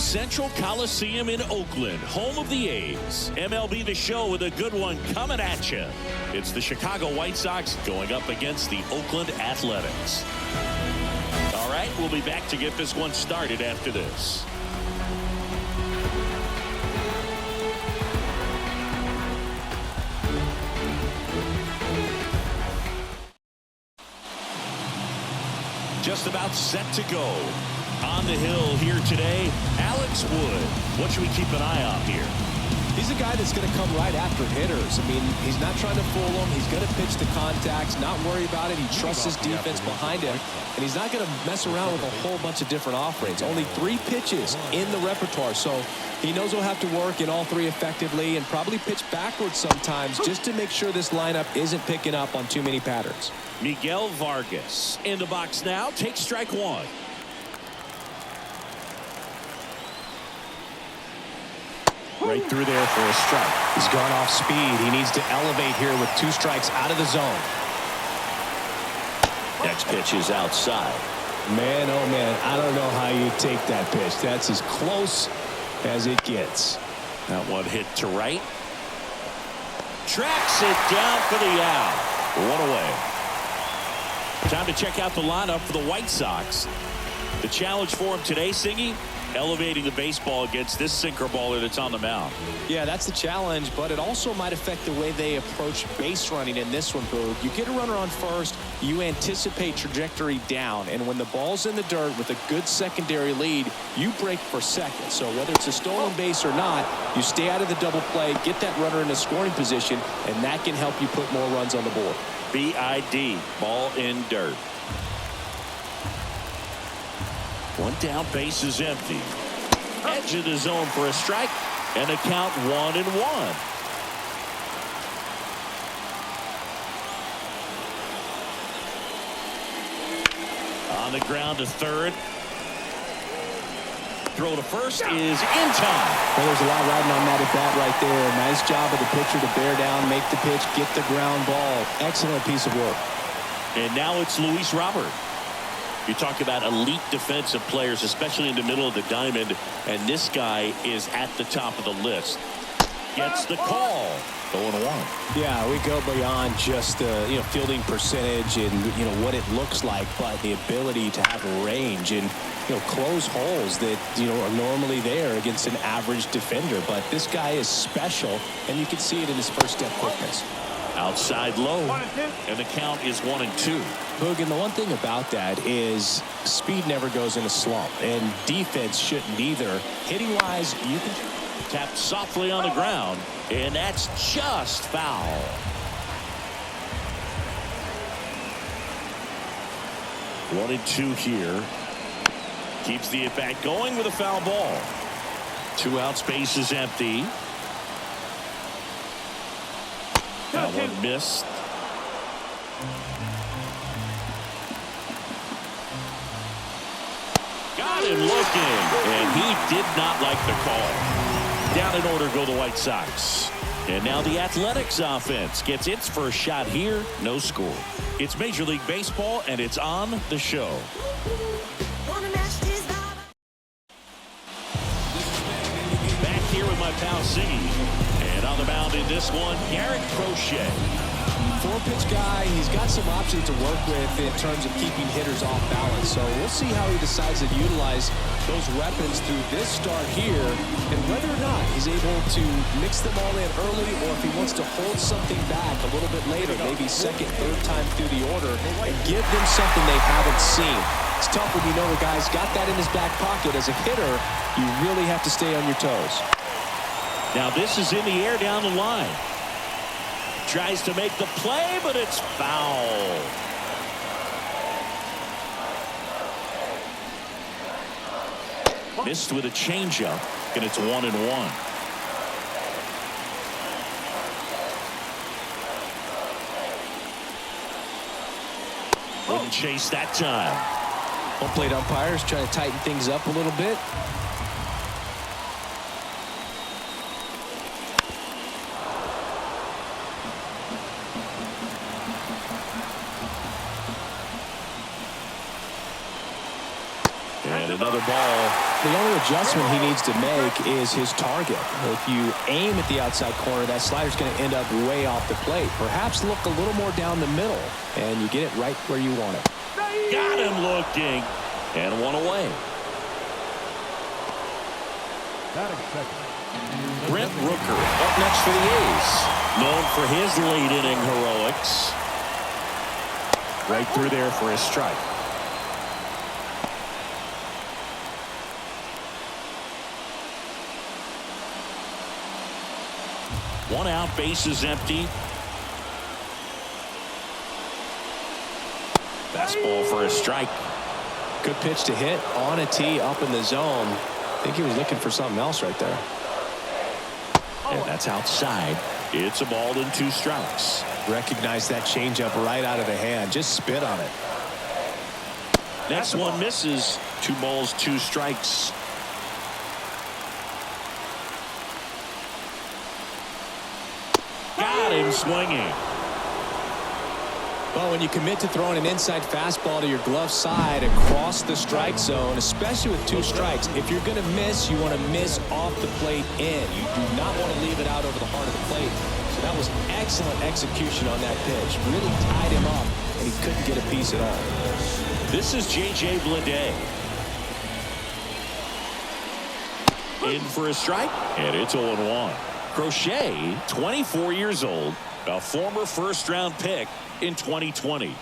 Central Coliseum in Oakland, home of the A's. MLB The Show with a good one coming at you. It's the Chicago White Sox going up against the Oakland Athletics. All right, we'll be back to get this one started after this. Just about set to go. On the hill here today, Alex Wood. What should we keep an eye on here? He's a guy that's going to come right after hitters. I mean, he's not trying to fool them. He's going to pitch the contacts, not worry about it. He trusts his defense behind him, and he's not going to mess around with a whole bunch of different offerings. Only 3 pitches in the repertoire, so he knows he'll have to work in all 3 effectively and probably pitch backwards sometimes just to make sure this lineup isn't picking up on too many patterns. Miguel Vargas in the box now. Takes strike 1. Right through there for a strike. He's gone off speed. He needs to elevate here with 2 strikes out of the zone. Next pitch is outside. Man, oh man, I don't know how you take that pitch. That's as close as it gets. That one hit to right. Tracks it down for the out. 1 away. Time to check out the lineup for the White Sox. The challenge for him today, Singy, elevating the baseball against this sinker baller that's on the mound. Yeah, that's the challenge, but it also might affect the way they approach base running in this one, Boog. You get a runner on first, you anticipate trajectory down, and when the ball's in the dirt with a good secondary lead, you break for second. So whether it's a stolen base or not, you stay out of the double play, get that runner in a scoring position, and that can help you put more runs on the board. BID, ball in dirt. 1 down, base is empty. Edge of the zone for a strike, and a count 1-1. On the ground to third. Throw to first is in time. Well, there's a lot riding on that at bat right there. Nice job of the pitcher to bear down, make the pitch, get the ground ball. Excellent piece of work. And now it's Luis Robert. You talk about elite defensive players, especially in the middle of the diamond, and this guy is at the top of the list. Gets the call. 0-1. Yeah, we go beyond just fielding percentage and what it looks like, but the ability to have range and close holes that are normally there against an average defender. But this guy is special, and you can see it in his first step quickness. Outside low, and the count is 1-2. Boog, and the one thing about that is speed never goes in a slump, and defense shouldn't either. Hitting wise, you can tap softly on the ground, and that's just foul. 1-2 here. Keeps the at bat going with a foul ball. 2 out, space is empty. That one missed. Got him looking, and he did not like the call. Down in order go the White Sox. And now the Athletics offense gets its first shot here. No score. It's Major League Baseball, and it's on the show. Back here with my pal Singy. And on the mound in this one, Garrett Crochet. 4-pitch guy. He's got some options to work with in terms of keeping hitters off balance. So we'll see how he decides to utilize those weapons through this start here, and whether or not he's able to mix them all in early, or if he wants to hold something back a little bit later, maybe second, third time through the order, and give them something they haven't seen. It's tough when you know the guy's got that in his back pocket. As a hitter, you really have to stay on your toes. Now this is in the air down the line. Tries to make the play, but it's foul. Missed with a changeup, and it's 1-1. Wouldn't chase that time. Home plate umpires trying to tighten things up a little bit. And another ball. The only adjustment he needs to make is his target. If you aim at the outside corner, that slider's going to end up way off the plate. Perhaps look a little more down the middle, and you get it right where you want it. Got him looking. And one away. Brent Rooker up next for the A's. Known for his late inning heroics. Right through there for his strike. One out, base is empty. Fastball for a strike. Good pitch to hit on a tee up in the zone. I think he was looking for something else right there. And that's outside. It's a ball and 2 strikes. Recognize that changeup right out of the hand. Just spit on it. Next one misses. 2 balls, 2 strikes. Got him swinging. Well, when you commit to throwing an inside fastball to your glove side across the strike zone, especially with 2 strikes, if you're going to miss, you want to miss off the plate in. You do not want to leave it out over the heart of the plate. So that was excellent execution on that pitch. Really tied him up, and he couldn't get a piece at all. This is J.J. Bleday. In for a strike, and it's 0-1. Crochet, 24 years old, a former first-round pick in 2020.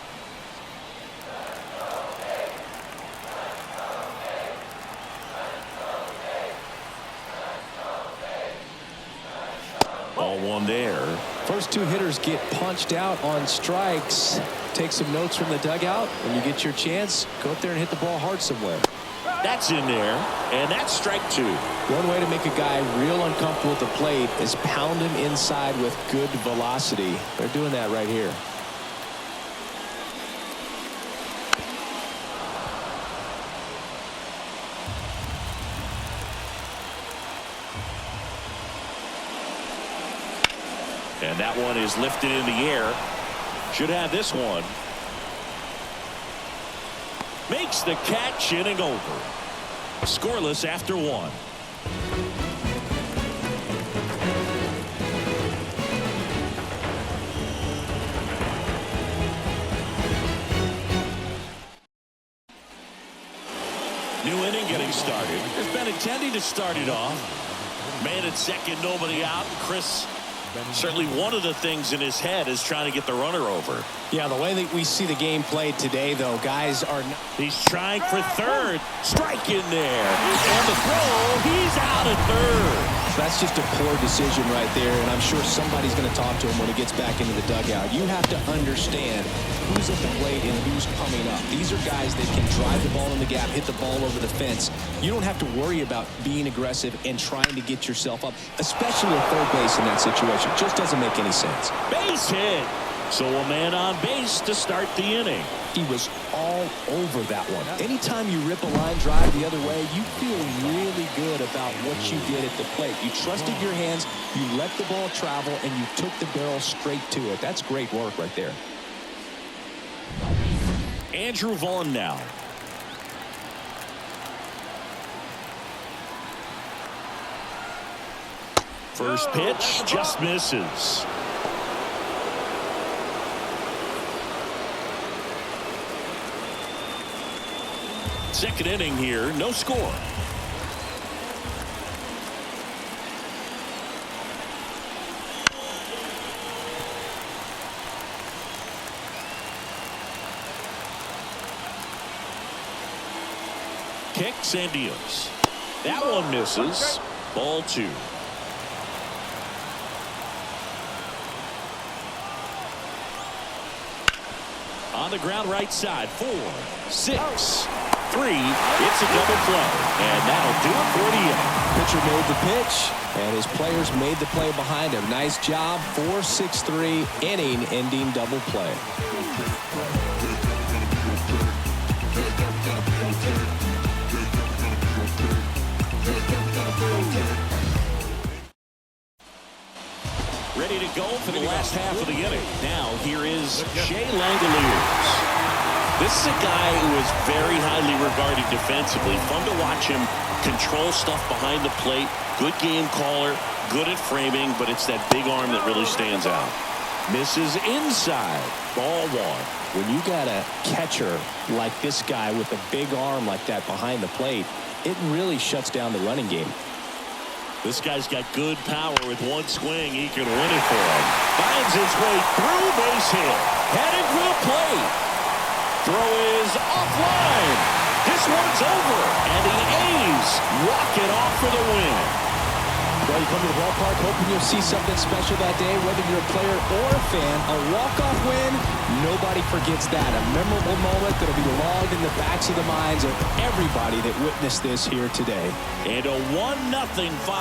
Ball 1 there. First 2 hitters get punched out on strikes. Take some notes from the dugout. When you get your chance, go up there and hit the ball hard somewhere. That's in there, and that's strike 2. One way to make a guy real uncomfortable at the plate is pound him inside with good velocity. They're doing that right here. And that one is lifted in the air. Should have this one. Makes the catch, inning over. Scoreless after 1. New inning getting started. Has been intending to start it off. Man at second, nobody out. Chris, certainly one of the things in his head is trying to get the runner over. Yeah, the way that we see the game played today, though, guys are... He's trying for third. Strike in there. And the throw, he's out at third. That's just a poor decision right there, and I'm sure somebody's going to talk to him when he gets back into the dugout. You have to understand who's at the plate and who's coming up. These are guys that can drive the ball in the gap, hit the ball over the fence. You don't have to worry about being aggressive and trying to get yourself up, especially at third base in that situation. It just doesn't make any sense. Base hit. So a man on base to start the inning. He was all over that one. Anytime you rip a line drive the other way, you feel really good about what you did at the plate. You trusted your hands, you let the ball travel, and you took the barrel straight to it. That's great work right there. Andrew Vaughn now. First pitch just misses. Second inning here, no score. Kicks and deals. That one misses. Ball 2. On the ground right side. 4, 6, 3. It's a double play. And that'll do it for the inning. Pitcher made the pitch, and his players made the play behind him. Nice job. 4-6-3 inning-ending double play. Ready to go for the last half of the inning. Now here is Shea Langoliers. This is a guy who is very highly regarded defensively. Fun to watch him control stuff behind the plate. Good game caller, good at framing, but it's that big arm that really stands out. Misses inside. Ball one. When you got a catcher like this guy with a big arm like that behind the plate, it really shuts down the running game. This guy's got good power. With one swing, he can win it for him. Finds his way through, base hit. Headed for the plate. Throw is offline. This one's over, and the A's walk it off for the win. Well, you come to the ballpark hoping you'll see something special that day, whether you're a player or a fan. A walk-off win, nobody forgets that. A memorable moment that'll be logged in the backs of the minds of everybody that witnessed this here today. And a 1-0 final.